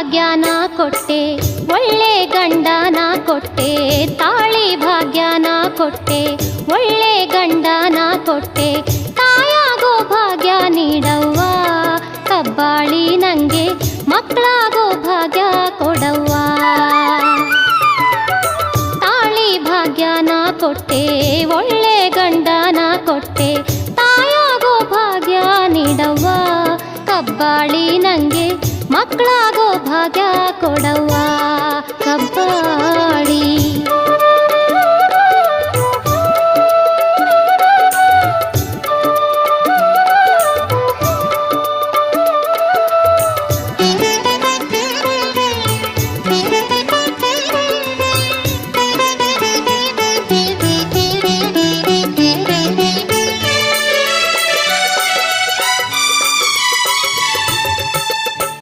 ಭಾಗ್ಯನ ಕೊಟ್ಟೆ, ಒಳ್ಳೆ ಗಂಡನ ಕೊಟ್ಟೆ, ತಾಳಿ ಭಾಗ್ಯನ ಕೊಟ್ಟೆ, ಒಳ್ಳೆ ಗಂಡನ ಕೊಟ್ಟೆ, ತಾಯಾಗೋ ಭಾಗ್ಯ ನೀಡವ್ವ, ಕಬ್ಬಾಳಿ ನಂಗೆ ಮಕ್ಕಳಾಗೋ ಭಾಗ್ಯ ಕೊಡವ್ವ. ತಾಳಿ ಭಾಗ್ಯನ ಕೊಟ್ಟೆ, ಒಳ್ಳೆ ಗಂಡನ ಕೊಟ್ಟೆ, ತಾಯಾಗೋ ಭಾಗ್ಯ ನೀಡವ್ವ, ಕಬ್ಬಾಳಿ ನಂಗೆ ಮಕ್ಕಳಾಗೋ ಭಾಗ್ಯ ಕೊಡವ್ವ.